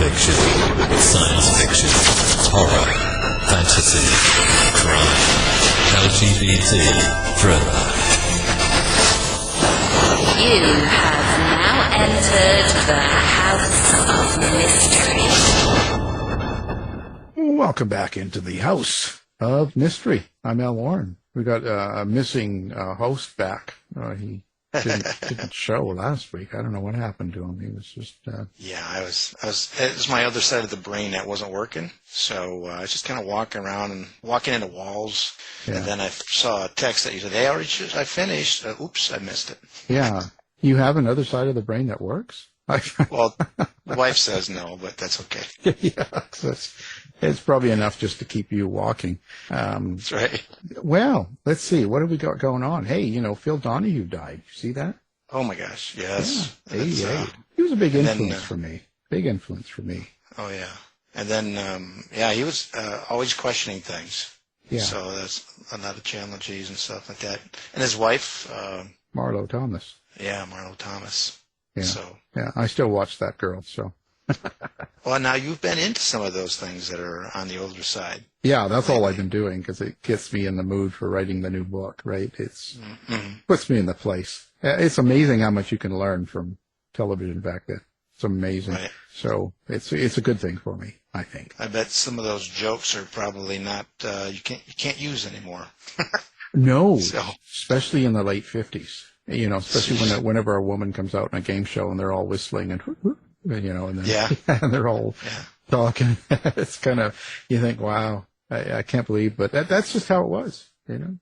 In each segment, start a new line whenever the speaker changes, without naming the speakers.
fiction, science fiction, horror, fantasy, crime, LGBT, thriller.
You have now entered the House of Mystery.
Welcome back into the House of Mystery. I'm Al Warren. We got a missing host back. He didn't show last week. I don't know what happened to him. He was just
Yeah, I was. It was my other side of the brain that wasn't working. So I was just kind of walking around and walking into walls. Yeah. And then I saw a text that you said, "Hey, I finished." Oops, I missed it.
Yeah, you have another side of the brain that works.
Well, the wife says no, but that's okay.
Yeah, it's probably enough just to keep you walking.
That's right.
Well, let's see. What have we got going on? Hey, Phil Donahue died. You see that?
Oh, my gosh. Yes.
Yeah, 88. He was a big influence for me. Big influence for me.
Oh, yeah. And then, he was always questioning things. Yeah. So that's a lot of challenges and stuff like that. And his wife.
Marlo Thomas.
Yeah, Marlo Thomas.
Yeah.
So.
Yeah, I still watch that girl, so.
Well, now you've been into some of those things that are on the older side.
Yeah, that's all I've been doing because it gets me in the mood for writing the new book, right? It's puts me in the place. It's amazing how much you can learn from television back then. It's amazing. Right. So it's a good thing for me, I think.
I bet some of those jokes are probably not you can't use anymore.
No, especially in the late 50s. Especially whenever a woman comes out in a game show and they're all whistling and and then and they're all talking. It's kind of, you think, wow, I can't believe, but that's just how it was,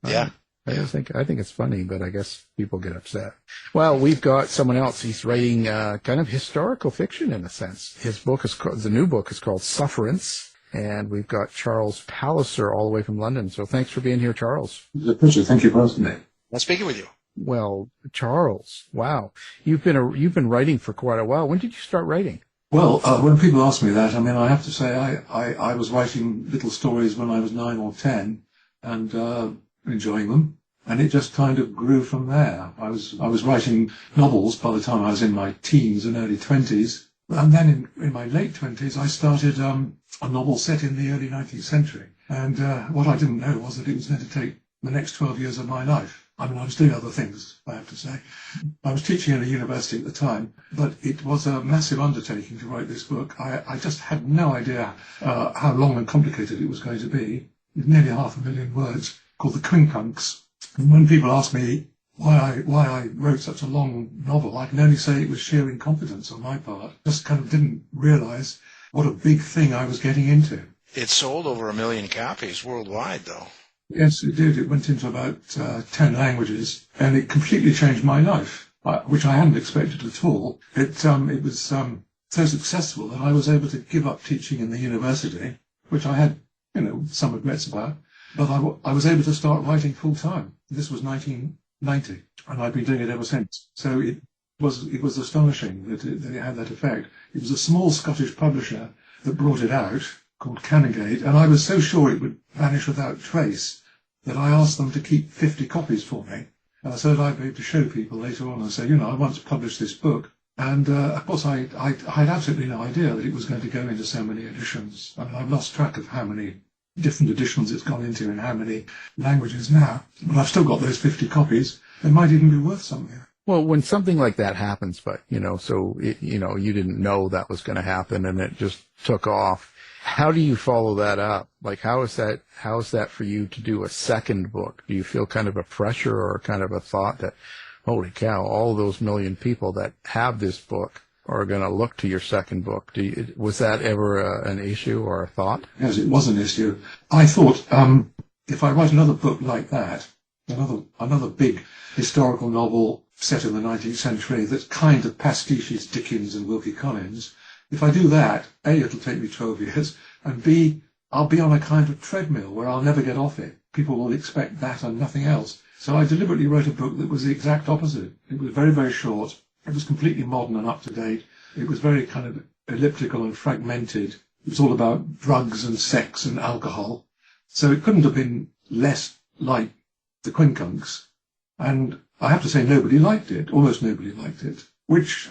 Yeah.
I think it's funny, but I guess people get upset. Well, we've got someone else. He's writing kind of historical fiction in a sense. The new book is called Sufferance, and we've got Charles Palliser all the way from London. So thanks for being here, Charles.
It's a pleasure. Thank you for asking me.
Nice speaking with you.
Well, Charles, wow, you've been writing for quite a while. When did you start writing?
Well, when people ask me that, I have to say I was writing little stories when I was 9 or 10 and enjoying them, and it just kind of grew from there. I was writing novels by the time I was in my teens and early 20s, and then in my late 20s I started a novel set in the early 19th century. And what I didn't know was that it was going to take the next 12 years of my life. I was doing other things, I have to say. I was teaching at a university at the time, but it was a massive undertaking to write this book. I just had no idea how long and complicated it was going to be. It's nearly 500,000 words, called the Quincunx. And when people ask me why I wrote such a long novel, I can only say it was sheer incompetence on my part. Just kind of didn't realize what a big thing I was getting into.
It sold over 1 million copies worldwide, though.
Yes, it did. It went into about 10 languages, and it completely changed my life, which I hadn't expected at all. It was so successful that I was able to give up teaching in the university, which I had, some regrets about, but I was able to start writing full time. This was 1990, and I've been doing it ever since. So it was astonishing that it had that effect. It was a small Scottish publisher that brought it out, called Canongate, and I was so sure it would vanish without trace that I asked them to keep 50 copies for me, so that I'd be able to show people later on and say, I once published this book. And of course, I had absolutely no idea that it was going to go into so many editions. I've lost track of how many different editions it's gone into in how many languages now, but I've still got those 50 copies. They might even be worth something.
Well, when something like that happens, but, you didn't know that was going to happen and it just took off. How do you follow that up? Like, how is that for you to do a second book? Do you feel kind of a pressure or kind of a thought that, holy cow, all those million people that have this book are going to look to your second book? Was that ever an issue or a thought?
Yes, it was an issue. I thought, if I write another book like that, another big historical novel set in the 19th century that kind of pastiches Dickens and Wilkie Collins, if I do that, A, it'll take me 12 years, and B, I'll be on a kind of treadmill where I'll never get off it. People will expect that and nothing else. So I deliberately wrote a book that was the exact opposite. It was very, very short. It was completely modern and up to date. It was very kind of elliptical and fragmented. It was all about drugs and sex and alcohol. So it couldn't have been less like the Quincunx. And I have to say nobody liked it. Almost nobody liked it. Which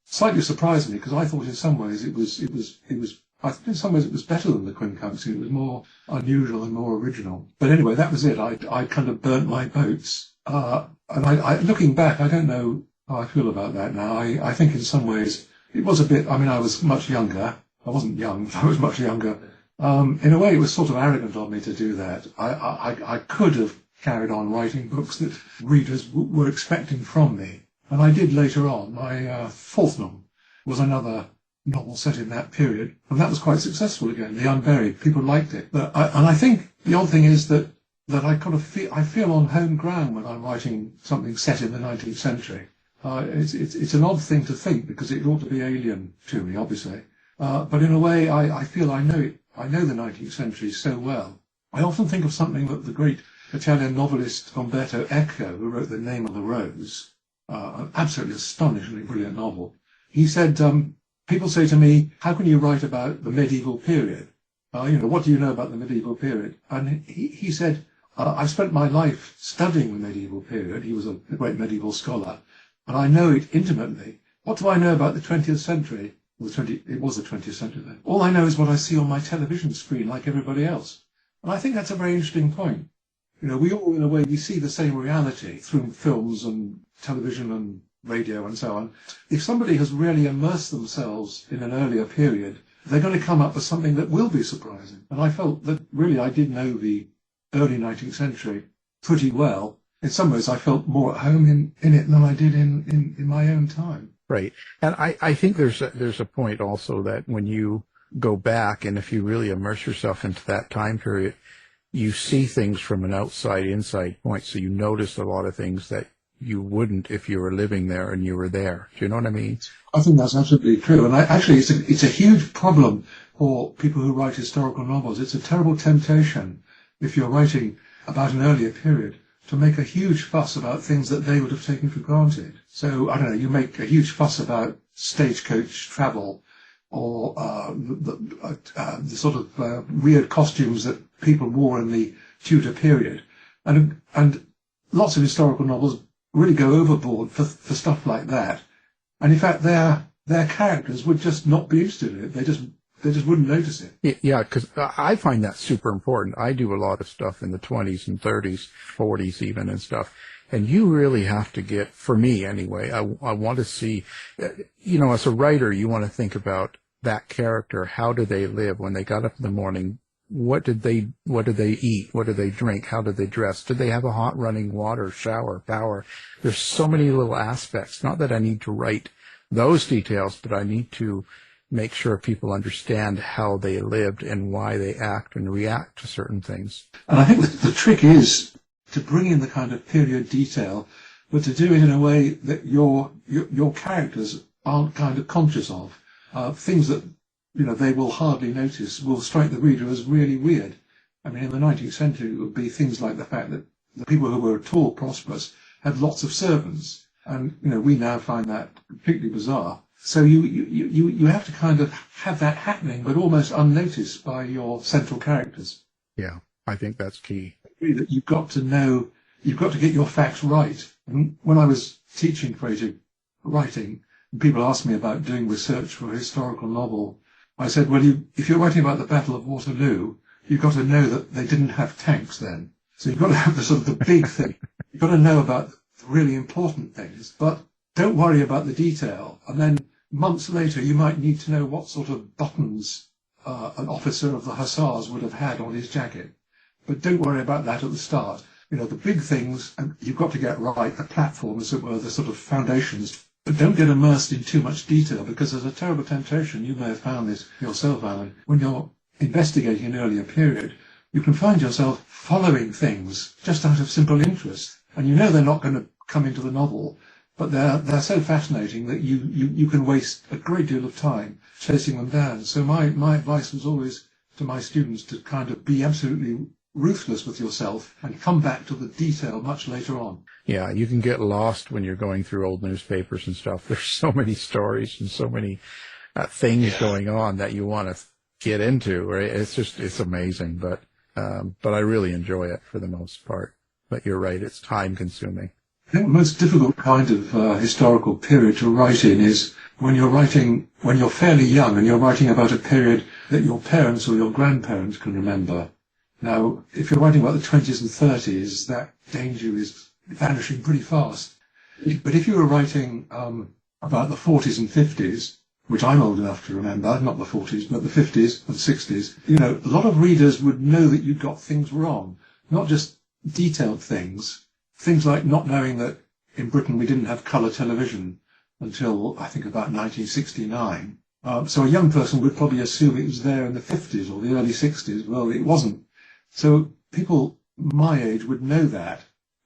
slightly surprised me because I thought in some ways I think in some ways it was better than the Quincunx. It was more unusual and more original. But anyway, that was it. I kind of burnt my boats. And looking back, I don't know how I feel about that now. I think in some ways it was a bit, I mean, I was much younger. I wasn't young, I was much younger. In a way, it was sort of arrogant of me to do that. I could have carried on writing books that readers were expecting from me. And I did later on. My fourth novel was another novel set in that period, and that was quite successful again. The Unburied, people liked it. And I think the odd thing is that I kind of feel on home ground when I'm writing something set in the 19th century. It's an odd thing to think because it ought to be alien to me, obviously. But in a way, I feel I know it. I know the 19th century so well. I often think of something that the great Italian novelist Umberto Eco, who wrote The Name of the Rose, an absolutely astonishingly brilliant novel. He said, people say to me, how can you write about the medieval period? What do you know about the medieval period? And he said, I've spent my life studying the medieval period. He was a great medieval scholar, and I know it intimately. What do I know about the 20th century? It was the 20th century then. All I know is what I see on my television screen like everybody else. And I think that's a very interesting point. We all, in a way, we see the same reality through films and television and radio and so on. If somebody has really immersed themselves in an earlier period, they're going to come up with something that will be surprising. And I felt that really I did know the early 19th century pretty well. In some ways, I felt more at home in it than I did in my own time.
Right. And I think there's a point also that when you go back and if you really immerse yourself into that time period, you see things from an inside point. So you notice a lot of things that you wouldn't if you were living there and you were there. Do you know what I mean?
I think that's absolutely true. And actually, it's a huge problem for people who write historical novels. It's a terrible temptation, if you're writing about an earlier period, to make a huge fuss about things that they would have taken for granted. So, I don't know, you make a huge fuss about stagecoach travel or the sort of weird costumes that people wore in the Tudor period. And lots of historical novels really go overboard for stuff like that. And in fact, their characters would just not be interested in it. They just wouldn't notice it.
Yeah, because I find that super important. I do a lot of stuff in the 20s and 30s, 40s even and stuff. And you really have to get, for me anyway, I want to see, as a writer, you want to think about that character. How do they live when they got up in the morning? What did they eat? What did they drink? How did they dress? Did they have a hot running water, shower, power? There's so many little aspects. Not that I need to write those details, but I need to make sure people understand how they lived and why they act and react to certain things.
And I think the trick is to bring in the kind of period detail, but to do it in a way that your characters aren't kind of conscious of. Things that they will hardly notice will strike the reader as really weird. I mean, in the 19th century, it would be things like the fact that the people who were at all prosperous had lots of servants. And, we now find that completely bizarre. So you have to kind of have that happening, but almost unnoticed by your central characters.
Yeah, I think that's key.
That you've got to get your facts right. And when I was teaching creative writing, people asked me about doing research for a historical novel. I said, well, if you're writing about the Battle of Waterloo, you've got to know that they didn't have tanks then. So you've got to have the sort of the big thing. You've got to know about the really important things, but don't worry about the detail. And then months later, you might need to know what sort of buttons an officer of the Hussars would have had on his jacket. But don't worry about that at the start. The big things, and you've got to get right, the platform, as it were, the sort of foundations. But don't get immersed in too much detail, because there's a terrible temptation, you may have found this yourself, Alan, when you're investigating an earlier period, you can find yourself following things just out of simple interest. And they're not going to come into the novel, but they're so fascinating that you can waste a great deal of time chasing them down. So my advice was always to my students to kind of be absolutely ruthless with yourself and come back to the detail much later on.
Yeah, you can get lost when you're going through old newspapers and stuff. There's so many stories and so many things going on that you want to get into. Right? It's amazing, but I really enjoy it for the most part. But you're right, it's time consuming.
think the most difficult kind of historical period to write in is when you're fairly young and you're writing about a period that your parents or your grandparents can remember. Now, if you're writing about the 20s and 30s, that danger is vanishing pretty fast. But if you were writing about the 40s and 50s, which I'm old enough to remember, not the 40s, but the 50s and 60s, a lot of readers would know that you got things wrong, not just detailed things like not knowing that in Britain we didn't have colour television until, I think, about 1969. So a young person would probably assume it was there in the 50s or the early 60s. Well, it wasn't. So people my age would know that.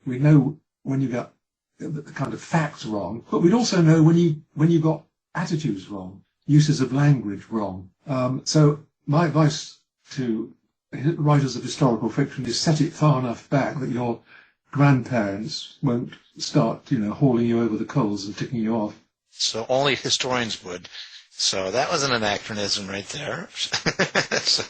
We know when you got the kind of facts wrong, but we'd also know when you got attitudes wrong, uses of language wrong. So my advice to writers of historical fiction is set it far enough back that your grandparents won't start, hauling you over the coals and ticking you off.
So only historians would. So that was an anachronism right there. So.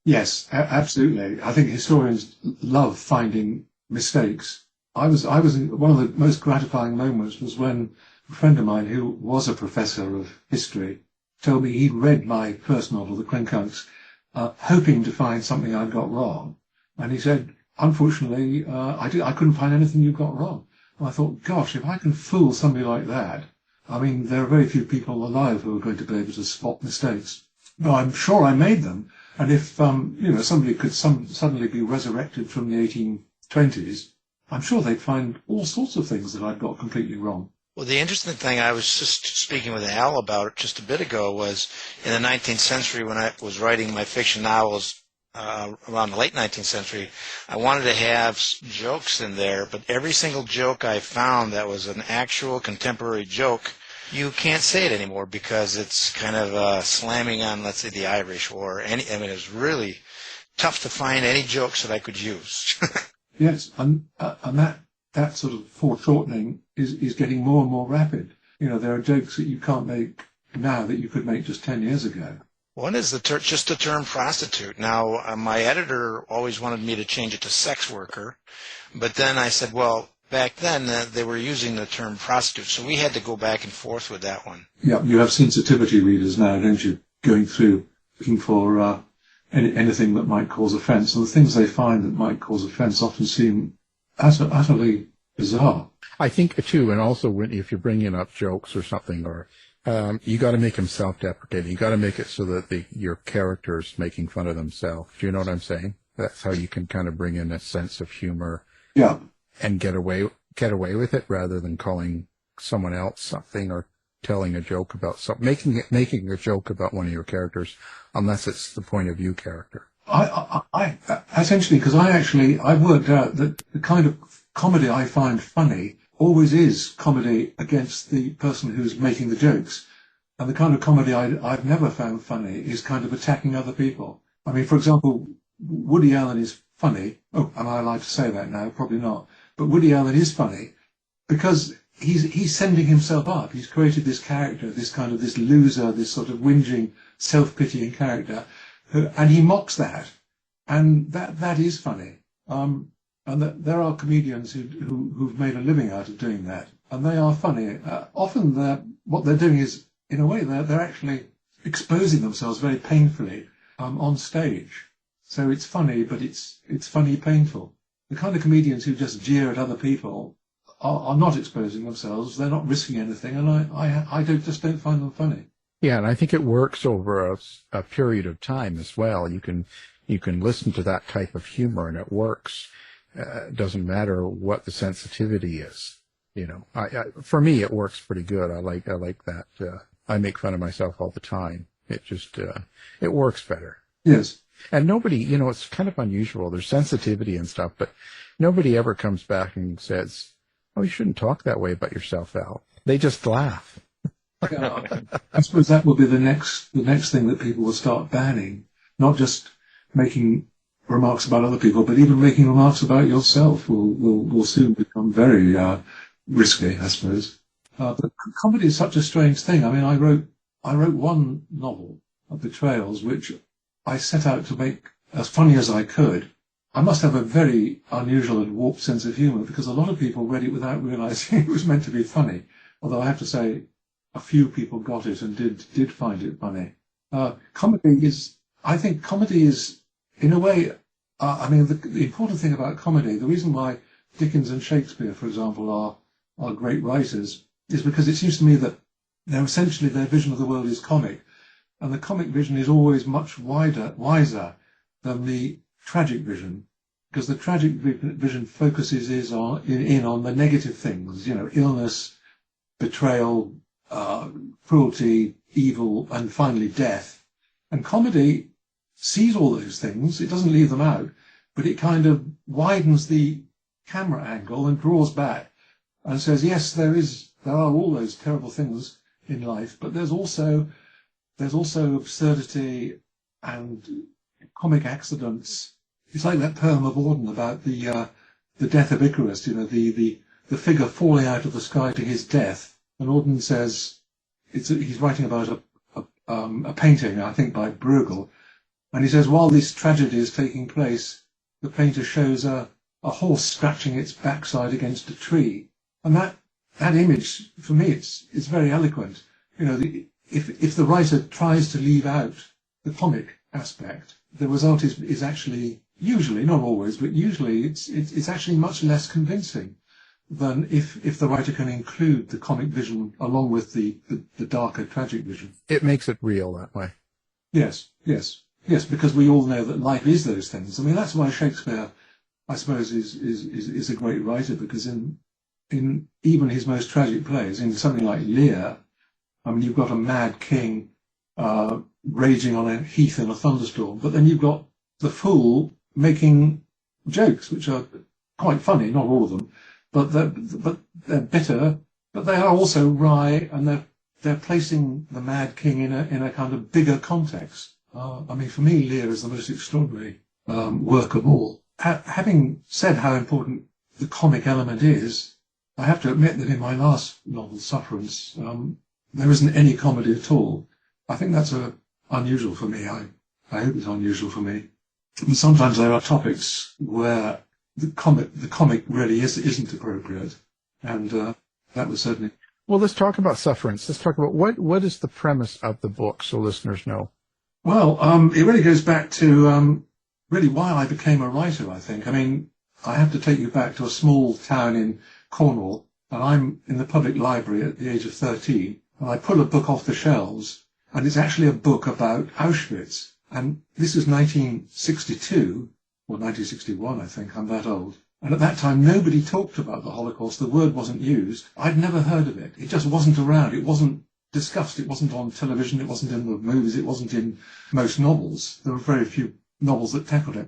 Yes, absolutely. I think historians love finding mistakes. I was one of the most gratifying moments was when a friend of mine who was a professor of history told me he'd read my first novel, The Quincunx, hoping to find something I'd got wrong. And he said, unfortunately, I couldn't find anything you got wrong. And I thought, gosh, if I can fool somebody like that, I mean, there are very few people alive who are going to be able to spot mistakes. But I'm sure I made them. And if, somebody could suddenly be resurrected from the 1820s, I'm sure they'd find all sorts of things that I'd got completely wrong. Well, the interesting thing I was just speaking with Al about just a bit ago was in the 19th century when I was writing my fiction novels around the late 19th century, I wanted to have jokes in there, but every single joke I found that was an actual contemporary joke, you can't say it anymore because it's kind of slamming on, let's say, the Irish or it's really tough to find any jokes that I could use.
Yes, and that sort of foreshortening is getting more and more rapid. There are jokes that you can't make now that you could make just 10 years ago.
One is just the term prostitute. Now, my editor always wanted me to change it to sex worker, but then I said, well, back then they were using the term prostitute, so we had to go back and forth with that one. Yeah,
you have sensitivity readers now, don't you, going through looking for anything that might cause offence, and the things they find that might cause offence often seem utterly bizarre.
I think, too, and also if you're bringing up jokes or something, or you got to make them self-deprecating. You got to make it so that your character's making fun of themselves. Do you know what I'm saying? That's how you can kind of bring in a sense of humor.
Yeah.
And get away with it rather than calling someone else something or telling a joke about something, making a joke about one of your characters, unless it's the point of view character.
I essentially, because I worked out that the kind of comedy I find funny always is comedy against the person who's making the jokes. And the kind of comedy I've never found funny is kind of attacking other people. I mean, for example, Woody Allen is funny. Oh, am I allowed to say that now? Probably not. But Woody Allen is funny because he's sending himself up. He's created this character, this loser, this sort of whinging, self-pitying character, and he mocks that. And that is funny. And that there are comedians who've made a living out of doing that, and they are funny. Often what they're doing is, in a way, they're actually exposing themselves very painfully on stage. So it's funny, but it's funny painful. The kind of comedians who just jeer at other people are not exposing themselves. They're not risking anything, and I just don't find them funny.
Yeah, and I think it works over a period of time as well. You can listen to that type of humor, and it works. It doesn't matter what the sensitivity is. For me, it works pretty good. I like that. I make fun of myself all the time. It just, it works better.
Yes.
And nobody, it's kind of unusual. There's sensitivity and stuff, but nobody ever comes back and says, "Oh, you shouldn't talk that way about yourself, Al." They just laugh.
I suppose that will be the next thing that people will start banning. Not just making remarks about other people, but even making remarks about yourself will soon become very risky, I suppose. But comedy is such a strange thing. I mean, I wrote one novel, Betrayals, which I set out to make as funny as I could. I must have a very unusual and warped sense of humour, because a lot of people read it without realising it was meant to be funny. Although I have to say, a few people got it and did find it funny. I think comedy is, in a way, the important thing about comedy, the reason why Dickens and Shakespeare, for example, are great writers, is because it seems to me that their vision of the world is comic, and the comic vision is always much wiser than the tragic vision, because the tragic vision focuses on the negative things, illness, betrayal, cruelty, evil, and finally death. And comedy sees all those things. It doesn't leave them out, but it kind of widens the camera angle and draws back and says, yes, there are all those terrible things in life, but there's also absurdity and comic accidents. It's like that poem of Auden about the death of Icarus, the figure falling out of the sky to his death. And Auden says he's writing about a painting, I think, by Bruegel, and he says, while this tragedy is taking place, the painter shows a horse scratching its backside against a tree, and that image, for me, it's very eloquent. If the writer tries to leave out the comic aspect, the result is actually, usually, not always, but usually it's actually much less convincing than if the writer can include the comic vision along with the darker tragic vision.
It makes it real that way.
Yes, because we all know that life is those things. I mean, that's why Shakespeare, I suppose, is a great writer, because in even his most tragic plays, in something like Lear, I mean, you've got a mad king raging on a heath in a thunderstorm, but then you've got the fool making jokes, which are quite funny, not all of them, but they're bitter, but they are also wry, and they're placing the mad king in a kind of bigger context. I mean, for me, Lear is the most extraordinary work of all. Having said how important the comic element is, I have to admit that in my last novel, Sufferance, there isn't any comedy at all. I think that's unusual for me. I hope it's unusual for me. And sometimes there are topics where the comic really isn't appropriate, and that was certainly.
Well, let's talk about Sufferance. Let's talk about what is the premise of the book, so listeners know.
Well, it really goes back to really why I became a writer, I think. I mean, I have to take you back to a small town in Cornwall, and I'm in the public library at the age of 13, and I pull a book off the shelves, and it's actually a book about Auschwitz. And this was 1962, or 1961, I think. I'm that old. And at that time, nobody talked about the Holocaust. The word wasn't used. I'd never heard of it. It just wasn't around. It wasn't discussed. It wasn't on television. It wasn't in the movies. It wasn't in most novels. There were very few novels that tackled it.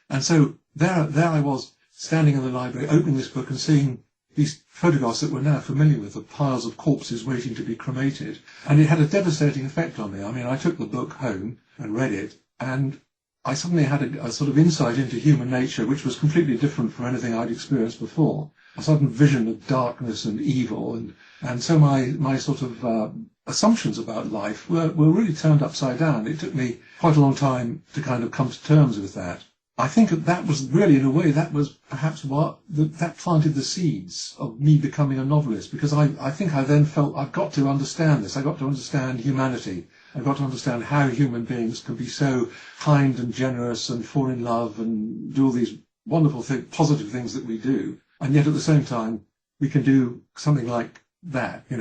And so there I was, standing in the library, opening this book and seeing these photographs that we're now familiar with of piles of corpses waiting to be cremated. And it had a devastating effect on me. I mean, I took the book home and read it, and I suddenly had a sort of insight into human nature which was completely different from anything I'd experienced before. A sudden vision of darkness and evil, and so my sort of assumptions about life were really turned upside down. It took me quite a long time to kind of come to terms with that. I think that was really, in a way, that was perhaps that planted the seeds of me becoming a novelist, because I think I then felt I've got to understand this. I've got to understand humanity. I've got to understand how human beings can be so kind and generous and fall in love and do all these wonderful positive things that we do. And yet at the same time, we can do something like that. One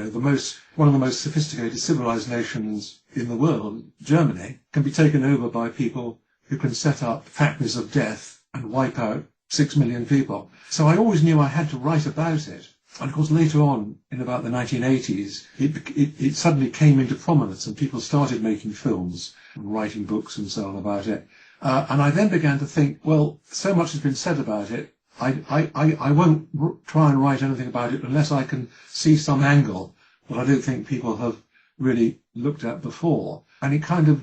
of the most sophisticated civilized nations in the world, Germany, can be taken over by people who can set up factories of death and wipe out 6 million people. So I always knew I had to write about it. And of course, later on, in about the 1980s, it suddenly came into prominence, and people started making films and writing books and so on about it. And I then began to think, well, so much has been said about it, I won't try and write anything about it unless I can see some angle that I don't think people have really looked at before. And it kind of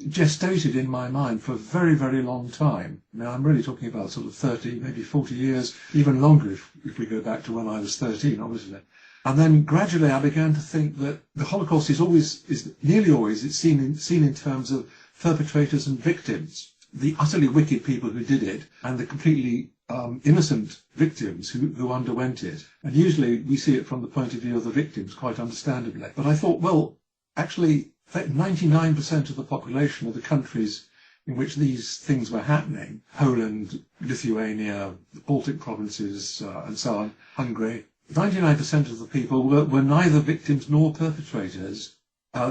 gestated in my mind for a very, very long time. Now, I'm really talking about sort of 30, maybe 40 years, even longer if we go back to when I was 13, obviously. And then gradually I began to think that the Holocaust is nearly always, it's seen in terms of perpetrators and victims. the utterly wicked people who did it and the completely innocent victims who underwent it. And usually we see it from the point of view of the victims, quite understandably. But I thought, well, actually, 99% of the population of the countries in which these things were happening, Poland, Lithuania, the Baltic provinces, and so on, Hungary, 99% of the people were neither victims nor perpetrators.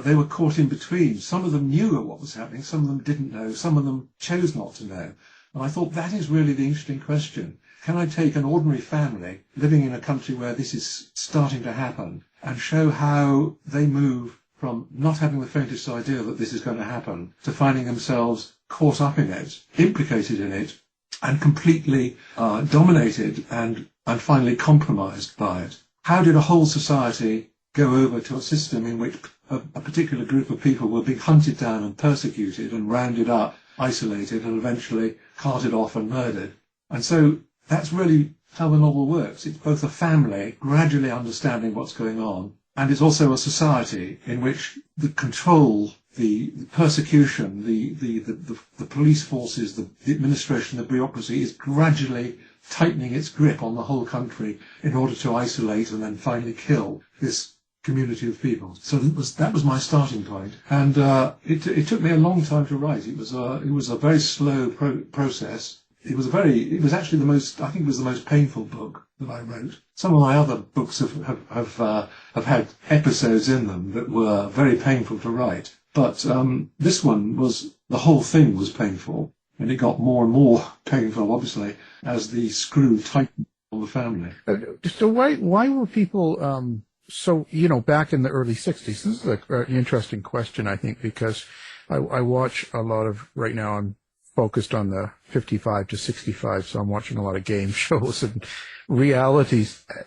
They were caught in between. Some of them knew what was happening, some of them didn't know, some of them chose not to know. And I thought that is really the interesting question. Can I take an ordinary family living in a country where this is starting to happen and show how they move from not having the faintest idea that this is going to happen to finding themselves caught up in it, implicated in it, and completely dominated and finally compromised by it? How did a whole society go over to a system in which a particular group of people were being hunted down and persecuted and rounded up, isolated, and eventually carted off and murdered? And so that's really how the novel works. It's both a family gradually understanding what's going on, and it's also a society in which the control, the persecution, the police forces, the administration, the bureaucracy is gradually tightening its grip on the whole country in order to isolate and then finally kill this community of people. So that was my starting point, and it took me a long time to write. It was a very slow process. It was actually the most painful book that I wrote. Some of my other books have had episodes in them that were very painful to write, but this one the whole thing was painful, and it got more and more painful, obviously, as the screw tightened on the family.
So why were people so, back in the early 60s? This is an interesting question, I think, because I watch a lot of, right now I'm focused on the 55 to 65, so I'm watching a lot of game shows and reality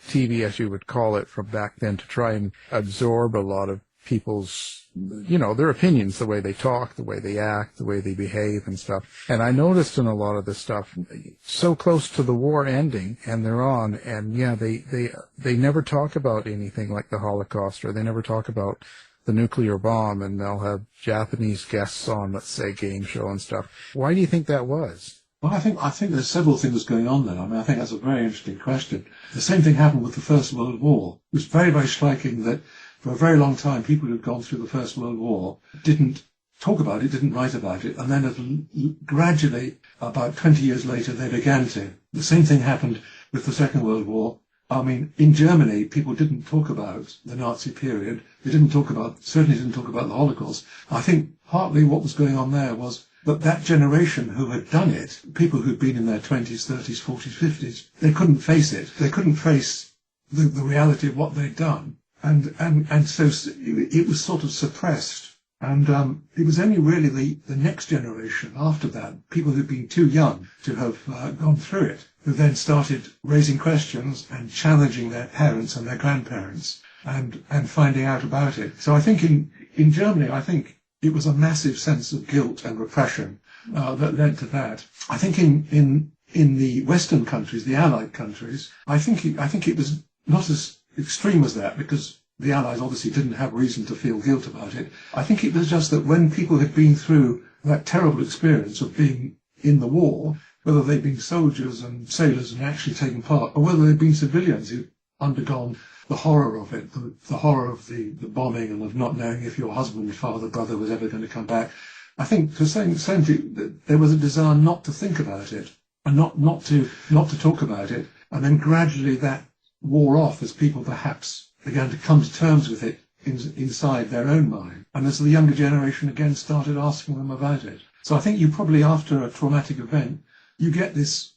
TV, as you would call it, from back then, to try and absorb a lot of people's, their opinions, the way they talk, the way they act, the way they behave and stuff. And I noticed in a lot of this stuff, so close to the war ending, and they're on, and they never talk about anything like the Holocaust, or they never talk about the nuclear bomb, and they'll have Japanese guests on, let's say, game show and stuff. Why do you think that was?
Well, I think there's several things going on there. I mean, I think that's a very interesting question. The same thing happened with the First World War. It was very, very striking that for a very long time, people who'd gone through the First World War didn't talk about it, didn't write about it, and then gradually, about 20 years later, they began to. The same thing happened with the Second World War. I mean, in Germany, people didn't talk about the Nazi period. They certainly didn't talk about the Holocaust. I think partly what was going on there was that generation who had done it, people who'd been in their 20s, 30s, 40s, 50s, they couldn't face it. They couldn't face the reality of what they'd done. And so it was sort of suppressed. And it was only really the next generation after that, people who'd been too young to have gone through it, who then started raising questions and challenging their parents and their grandparents and finding out about it. So I think in Germany, I think it was a massive sense of guilt and repression that led to that. I think in the Western countries, the Allied countries, I think it was not as extreme as that, because the Allies obviously didn't have reason to feel guilt about it. I think it was just that when people had been through that terrible experience of being in the war, whether they'd been soldiers and sailors and actually taken part, or whether they'd been civilians who'd undergone the horror of it, the horror of the bombing and of not knowing if your husband, father, brother was ever going to come back, I think to a certain extent there was a desire not to think about it and not to talk about it, and then gradually that wore off as people perhaps began to come to terms with it inside their own mind, and as the younger generation again started asking them about it. So I think you probably, after a traumatic event, you get this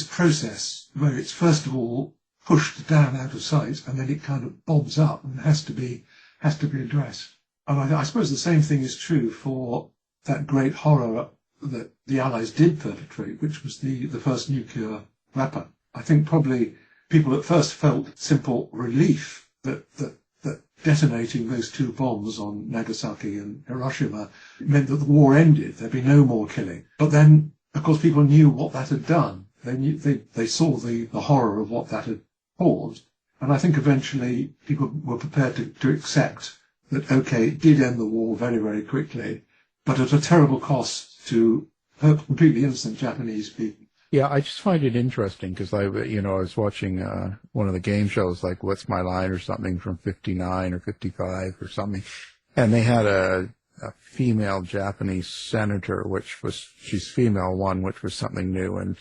process where it's first of all pushed down out of sight, and then it kind of bobs up and has to be addressed. And I suppose the same thing is true for that great horror that the Allies did perpetrate, which was the first nuclear weapon. I think probably people at first felt simple relief that detonating those two bombs on Nagasaki and Hiroshima meant that the war ended. There'd be no more killing. But then, of course, people knew what that had done. They saw the horror of what that had caused. And I think eventually people were prepared to accept that, okay, it did end the war very, very quickly, but at a terrible cost to hurt completely innocent Japanese people.
Yeah, I just find it interesting because I was watching one of the game shows like What's My Line or something from 59 or 55 or something, and they had a female Japanese senator, she's female one, which was something new, and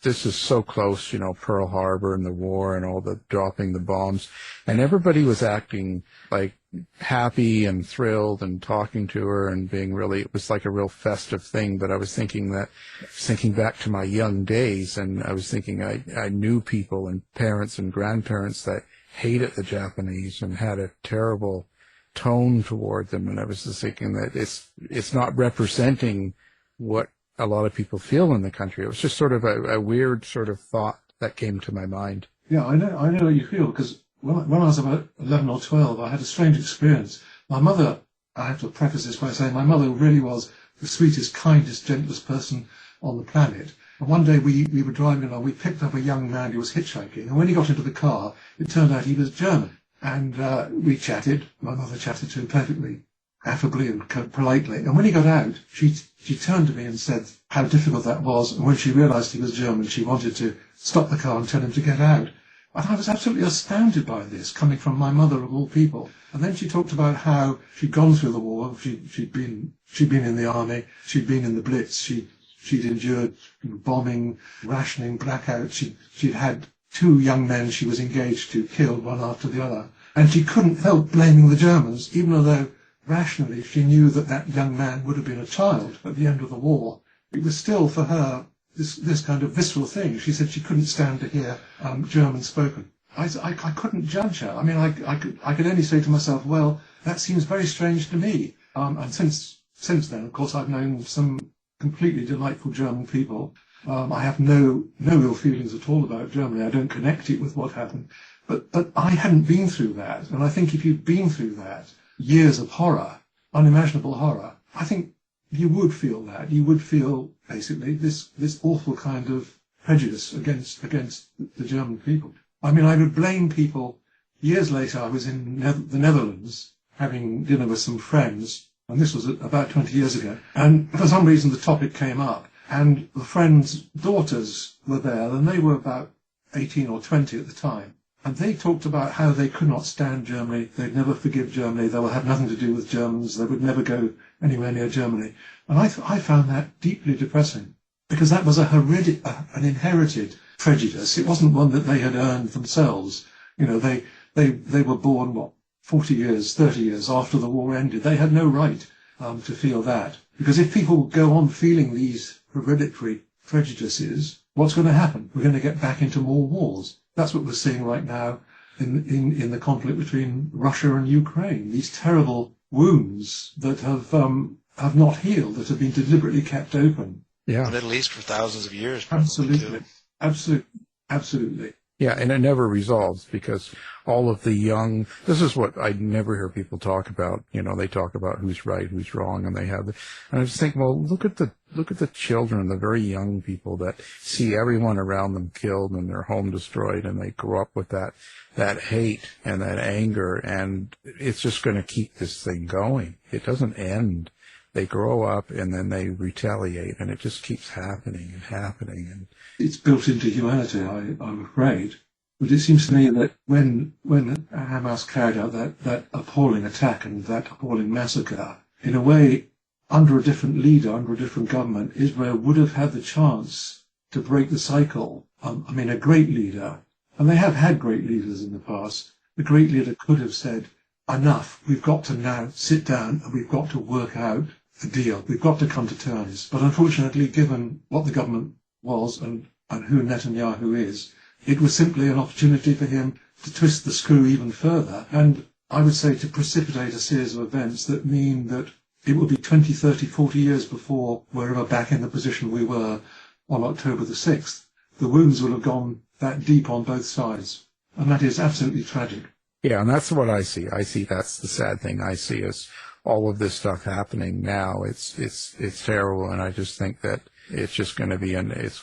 this is so close, Pearl Harbor and the war and all the dropping the bombs, and everybody was acting like happy and thrilled and talking to her and being really, it was like a real festive thing. But I was thinking back to my young days, and I was thinking I knew people and parents and grandparents that hated the Japanese and had a terrible tone toward them. And I was just thinking that it's not representing what a lot of people feel in the country. It was just sort of a weird sort of thought that came to my mind.
Yeah, I know what you feel, because when I was about 11 or 12, I had a strange experience. My mother, I have to preface this by saying, my mother really was the sweetest, kindest, gentlest person on the planet. And one day we were driving along, we picked up a young man who was hitchhiking, and when he got into the car, it turned out he was German. And we chatted. My mother chatted to him perfectly affably and politely. And when he got out, she turned to me and said how difficult that was. And when she realized he was German, she wanted to stop the car and tell him to get out. And I was absolutely astounded by this, coming from my mother of all people. And then she talked about how she'd gone through the war. She'd been in the army. She'd been in the Blitz. She'd endured bombing, rationing, blackouts. She'd had 2 young men she was engaged to killed one after the other. And she couldn't help blaming the Germans, even though rationally she knew that young man would have been a child at the end of the war. It was still for her this kind of visceral thing. She said she couldn't stand to hear German spoken. I couldn't judge her. I mean, I could only say to myself, well, that seems very strange to me. And since then, of course, I've known some completely delightful German people. I have no ill feelings at all about Germany. I don't connect it with what happened. But I hadn't been through that. And I think if you've been through that, years of horror, unimaginable horror, I think you would feel that. You would feel, basically, this awful kind of prejudice against the German people. I mean, I would blame people. Years later, I was in the Netherlands having dinner with some friends, and this was about 20 years ago. And for some reason, the topic came up, and the friends' daughters were there, and they were about 18 or 20 at the time. And they talked about how they could not stand Germany. They'd never forgive Germany. They would have nothing to do with Germans. They would never go anywhere near Germany. And I found that deeply depressing, because that was an inherited prejudice. It wasn't one that they had earned themselves. They were born, 40 years, 30 years after the war ended. They had no right to feel that. Because if people go on feeling these hereditary prejudices, what's going to happen? We're going to get back into more wars. That's what we're seeing right now in the conflict between Russia and Ukraine. These terrible wounds that have not healed, that have been deliberately kept open.
Yeah.
The Middle East for thousands of years.
Absolutely. Absolutely.
Yeah, and it never resolves, because all of the young, this is what I never hear people talk about. They talk about who's right, who's wrong, and and I just think, well, look at the children, the very young people that see everyone around them killed and their home destroyed, and they grow up with that hate and that anger, and it's just going to keep this thing going. It doesn't end. They grow up and then they retaliate, and it just keeps happening and happening. And
it's built into humanity, I'm afraid. But it seems to me that when Hamas carried out that appalling attack and that appalling massacre, in a way, under a different leader, under a different government, Israel would have had the chance to break the cycle. A great leader, and they have had great leaders in the past, the great leader could have said, enough, we've got to now sit down and we've got to work out a deal. We've got to come to terms. But unfortunately, given what the government was and who Netanyahu is, it was simply an opportunity for him to twist the screw even further, and I would say to precipitate a series of events that mean that it will be 20, 30, 40 years before we're ever back in the position we were on October the 6th. The wounds will have gone that deep on both sides, and that is absolutely tragic.
yeah, and that's what I see. I see that's the sad thing I see is all of this stuff happening now. It's terrible, and I just think that it's just going to be, it's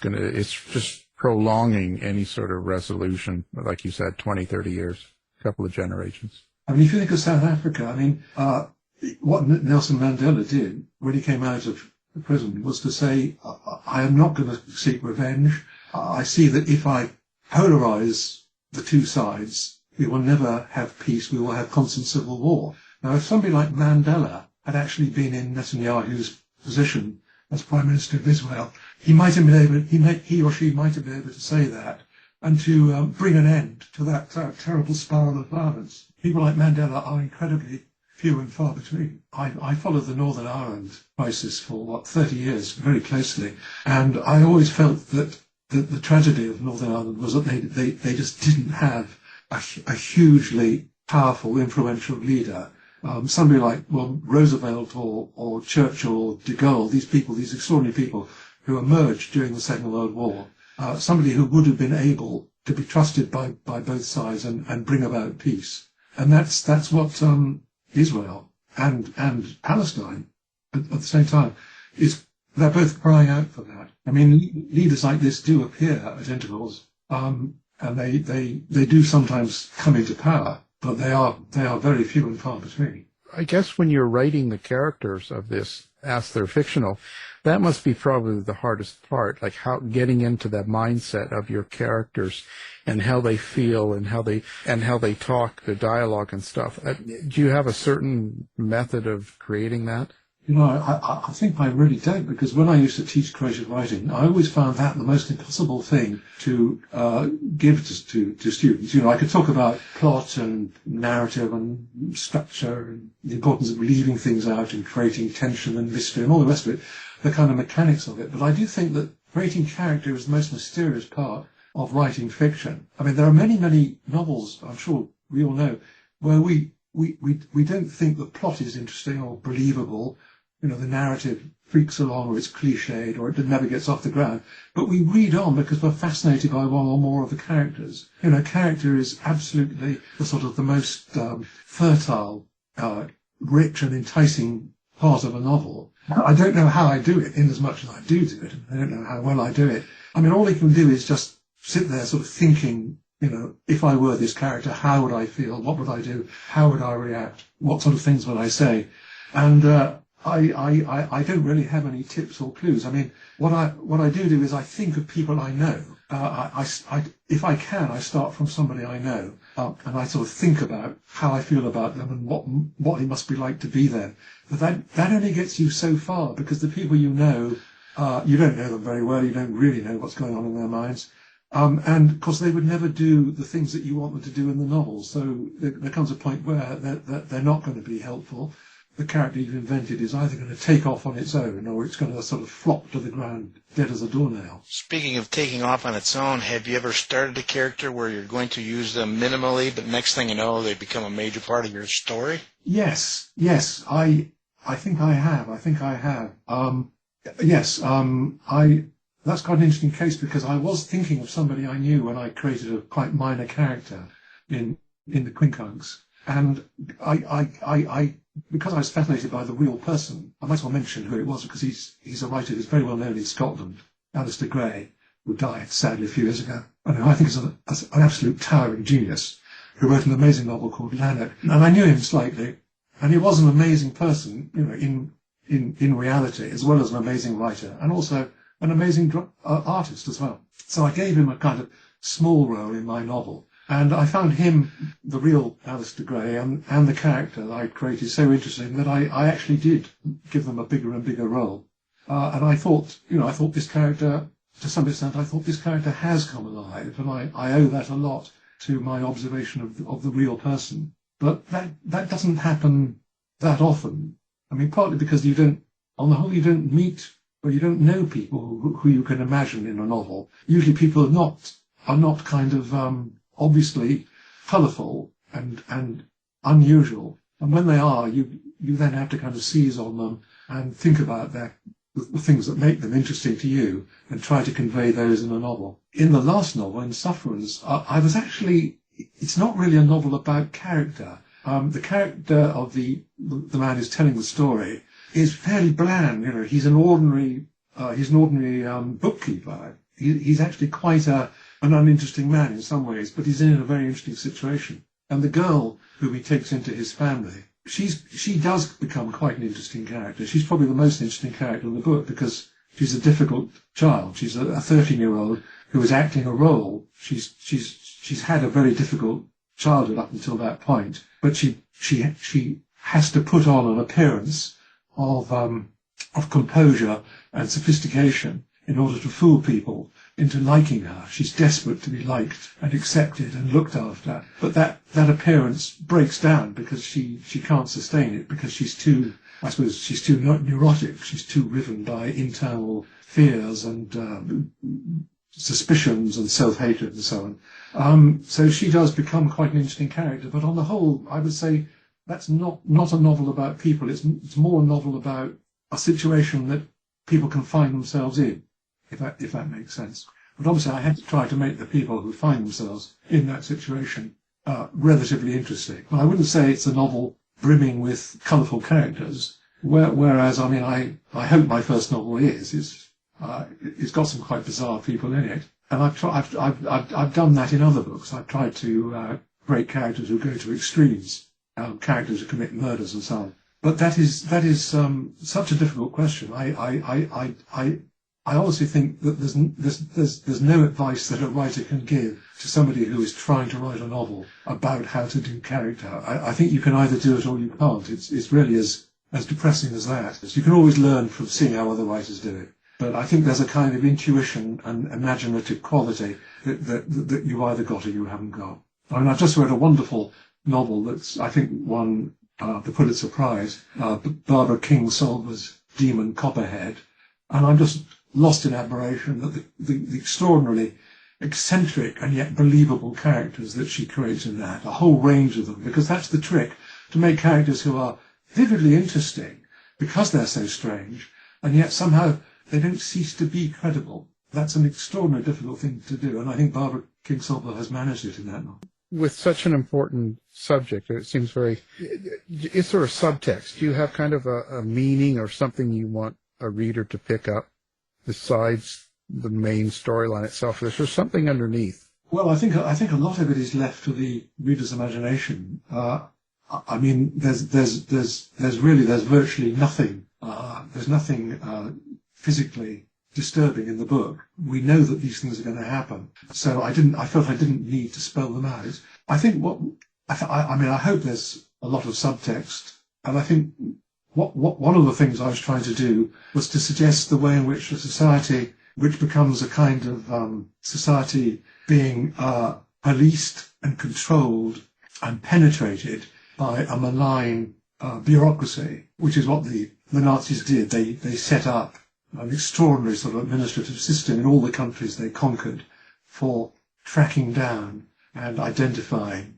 just prolonging any sort of resolution, like you said, 20, 30 years, a couple of generations.
I mean, if you think of South Africa, what Nelson Mandela did when he came out of the prison was to say, I am not going to seek revenge. I see that if I polarize the two sides, we will never have peace. We will have constant civil war. Now, if somebody like Mandela had actually been in Netanyahu's position as Prime Minister of Israel, he or she might have been able to say that and to bring an end to that terrible spiral of violence. People like Mandela are incredibly few and far between. I followed the Northern Ireland crisis for, 30 years very closely, and I always felt that the tragedy of Northern Ireland was that they just didn't have a hugely powerful, influential leader. Somebody like Roosevelt or Churchill or de Gaulle, these extraordinary people who emerged during the Second World War, somebody who would have been able to be trusted by both sides and bring about peace. And that's what Israel and Palestine at the same time they're both crying out for that. I mean, leaders like this do appear at intervals, and they do sometimes come into power, but they are very few and far between.
I guess when you're writing the characters of this, as they're fictional, that must be probably the hardest part, like how getting into that mindset of your characters and how they feel and how they talk, the dialogue and stuff. Do you have a certain method of creating that?
You know, I think I really don't, because when I used to teach creative writing, I always found that the most impossible thing to give to students. You know, I could talk about plot and narrative and structure and the importance of leaving things out and creating tension and mystery and all the rest of it, the kind of mechanics of it. But I do think that creating character is the most mysterious part of writing fiction. I mean, there are many, many novels, I'm sure we all know, where we don't think the plot is interesting or believable. You know, the narrative freaks along, or it's cliched, or it never gets off the ground. But we read on because we're fascinated by one or more of the characters. You know, character is absolutely the most fertile, rich and enticing part of a novel. I don't know how I do it, in as much as I do it. I don't know how well I do it. I mean, all you can do is just sit there sort of thinking, you know, if I were this character, how would I feel? What would I do? How would I react? What sort of things would I say? And I don't really have any tips or clues. I mean, what I do is I think of people I know. If I can, I start from somebody I know, and I sort of think about how I feel about them and what it must be like to be them. But that only gets you so far, because the people you know, you don't know them very well. You don't really know what's going on in their minds. And of course, they would never do the things that you want them to do in the novel. So there comes a point where they're not going to be helpful. The character you've invented is either going to take off on its own, or it's going to sort of flop to the ground, dead as a doornail.
Speaking of taking off on its own, have you ever started a character where you're going to use them minimally, but next thing you know, they become a major part of your story?
Yes, I think I have. That's quite an interesting case, because I was thinking of somebody I knew when I created a quite minor character in the Quincunx, and I because I was fascinated by the real person, I might as well mention who it was, because he's a writer who's very well known in Scotland, Alistair Gray, who died sadly a few years ago, and who I think is an absolute towering genius, who wrote an amazing novel called Lanark. And I knew him slightly, and he was an amazing person, you know, in reality, as well as an amazing writer, and also an amazing artist as well. So I gave him a kind of small role in my novel. And I found him, the real Alistair Gray, and the character that I created so interesting that I actually did give them a bigger and bigger role. And I thought this character, to some extent, has come alive, and I owe that a lot to my observation of the real person. But that doesn't happen that often. I mean, partly because on the whole, you don't meet, or you don't know people who you can imagine in a novel. Usually people are not kind of, obviously colourful and unusual. And when they are, you then have to kind of seize on them and think about the things that make them interesting to you and try to convey those in a novel. In the last novel, in Sufferance, it's not really a novel about character. The character of the man who's telling the story is fairly bland. You know, he's an ordinary bookkeeper. He's actually quite an uninteresting man in some ways, but he's in a very interesting situation. And the girl whom he takes into his family she does become quite an interesting character. She's probably the most interesting character in the book because she's a difficult child. She's a 13-year-old who is acting a role. She's had a very difficult childhood up until that point, but she has to put on an appearance of composure and sophistication in order to fool people into liking her. She's desperate to be liked and accepted and looked after. But that appearance breaks down because she can't sustain it, because she's too neurotic. She's too riven by internal fears and suspicions and self-hatred and so on. So she does become quite an interesting character. But on the whole, I would say that's not a novel about people. It's more a novel about a situation that people can find themselves in, if that makes sense. But obviously I had to try to make the people who find themselves in that situation relatively interesting. But I wouldn't say it's a novel brimming with colourful characters, whereas, I mean, I hope my first novel is. It's got some quite bizarre people in it. And I've done that in other books. I've tried to create characters who go to extremes, characters who commit murders and so on. But that is such a difficult question. I honestly think that there's no advice that a writer can give to somebody who is trying to write a novel about how to do character. I think you can either do it or you can't. It's really as depressing as that. You can always learn from seeing how other writers do it. But I think there's a kind of intuition and imaginative quality that you either got or you haven't got. I mean, I've just read a wonderful novel that's, I think, won the Pulitzer Prize, Barbara Kingsolver's Demon Copperhead. And I'm just lost in admiration at the extraordinarily eccentric and yet believable characters that she creates in that, a whole range of them, because that's the trick, to make characters who are vividly interesting because they're so strange, and yet somehow they don't cease to be credible. That's an extraordinarily difficult thing to do, and I think Barbara Kingsolver has managed it in that novel.
With such an important subject, it seems it's sort of subtext. Do you have kind of a meaning or something you want a reader to pick up besides the main storyline itself? There's just something underneath.
Well, I think a lot of it is left to the reader's imagination. I mean, there's virtually nothing. There's nothing physically disturbing in the book. We know that these things are going to happen, so I felt I didn't need to spell them out. I think I hope there's a lot of subtext, and I think one of the things I was trying to do was to suggest the way in which a society, which becomes a kind of society being policed and controlled and penetrated by a malign bureaucracy, which is what the Nazis did. They set up an extraordinary sort of administrative system in all the countries they conquered for tracking down and identifying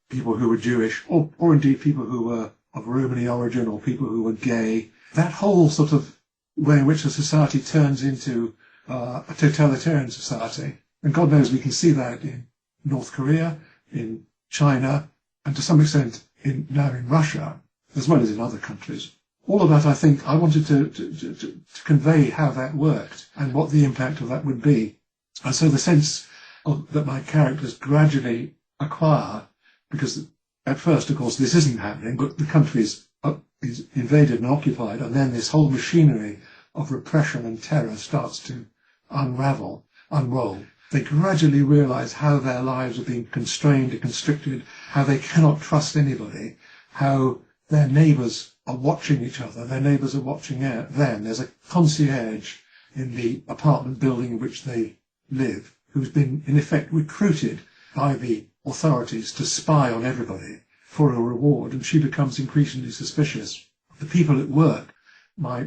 people who were Jewish, or indeed people who were of Romani origin, or people who were gay. That whole sort of way in which a society turns into a totalitarian society. And God knows we can see that in North Korea, in China, and to some extent now in Russia, as well as in other countries. All of that, I think, I wanted to convey how that worked and what the impact of that would be. And so the sense that my characters gradually acquire, because at first, of course, this isn't happening, but the country is invaded and occupied, and then this whole machinery of repression and terror starts to unravel, unroll. They gradually realise how their lives are being constrained and constricted, how they cannot trust anybody, how their neighbours are watching each other, their neighbours are watching them. There's a concierge in the apartment building in which they live, who's been, in effect, recruited by the authorities to spy on everybody for a reward, and she becomes increasingly suspicious. The people at work, my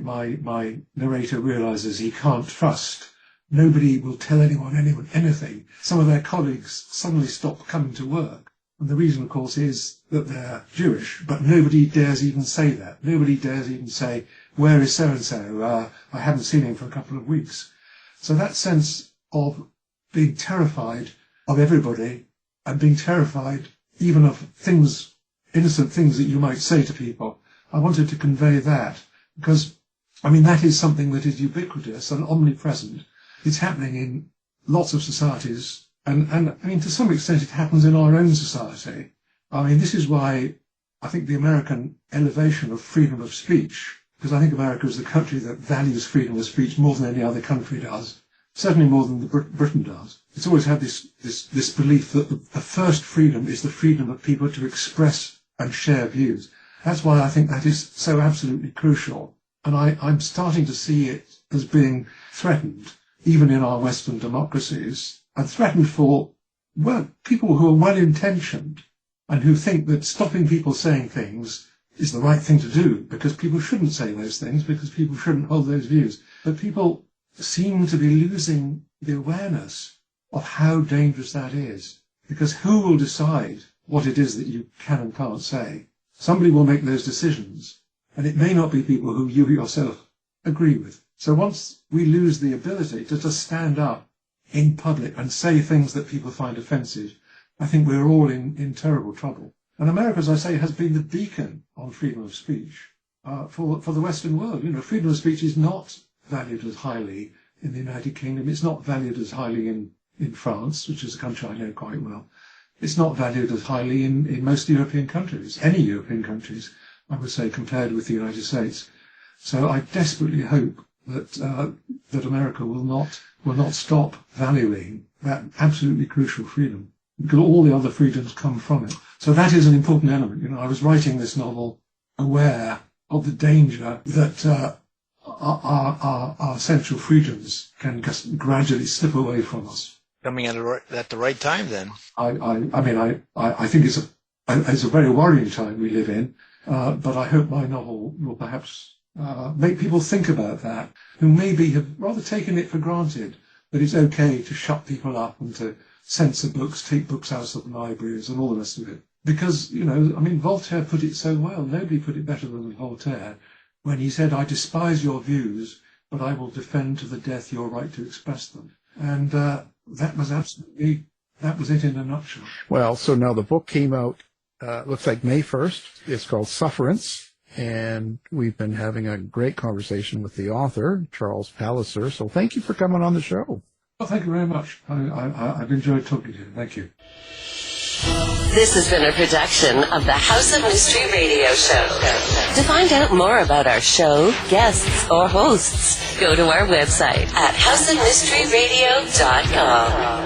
narrator realises he can't trust. Nobody will tell anyone anything. Some of their colleagues suddenly stop coming to work. And the reason, of course, is that they're Jewish, but nobody dares even say that. Nobody dares even say, where is so-and-so? I haven't seen him for a couple of weeks. So that sense of being terrified of everybody and being terrified even of things, innocent things that you might say to people, I wanted to convey that because, I mean, that is something that is ubiquitous and omnipresent. It's happening in lots of societies. And I mean, to some extent, it happens in our own society. I mean, this is why I think the American elevation of freedom of speech, because I think America is the country that values freedom of speech more than any other country does, certainly more than Britain does. It's always had this belief that the first freedom is the freedom of people to express and share views. That's why I think that is so absolutely crucial. And I'm starting to see it as being threatened, even in our Western democracies, and threatened for, well, people who are well-intentioned and who think that stopping people saying things is the right thing to do, because people shouldn't say those things, because people shouldn't hold those views. But people seem to be losing the awareness of how dangerous that is, because who will decide what it is that you can and can't say? Somebody will make those decisions, and it may not be people who you yourself agree with. So once we lose the ability to just stand up in public and say things that people find offensive, I think we're all in terrible trouble. And America, as I say, has been the beacon on freedom of speech for the Western world. You know, freedom of speech is not valued as highly in the United Kingdom. It's not valued as highly in France, which is a country I know quite well. It's not valued as highly in most European countries, any European countries, I would say, compared with the United States. So I desperately hope that America will not stop valuing that absolutely crucial freedom, because all the other freedoms come from it. So that is an important element. You know, I was writing this novel aware of the danger that our essential freedoms can just gradually slip away from us.
Coming at the right time, then.
I think it's a very worrying time we live in, but I hope my novel will perhaps make people think about that, who maybe have rather taken it for granted that it's okay to shut people up and to censor books, take books out of libraries and all the rest of it. Because, you know, I mean, Voltaire put it so well. Nobody put it better than Voltaire when he said, "I despise your views, but I will defend to the death your right to express them." And that was it in a nutshell.
Well, so now the book came out, looks like May 1st. It's called Sufferance, and we've been having a great conversation with the author, Charles Palliser. So thank you for coming on the show.
Well, thank you very much. I've enjoyed talking to you. Thank you.
This has been a production of the House of Mystery Radio Show. To find out more about our show, guests, or hosts, go to our website at houseofmysteryradio.com.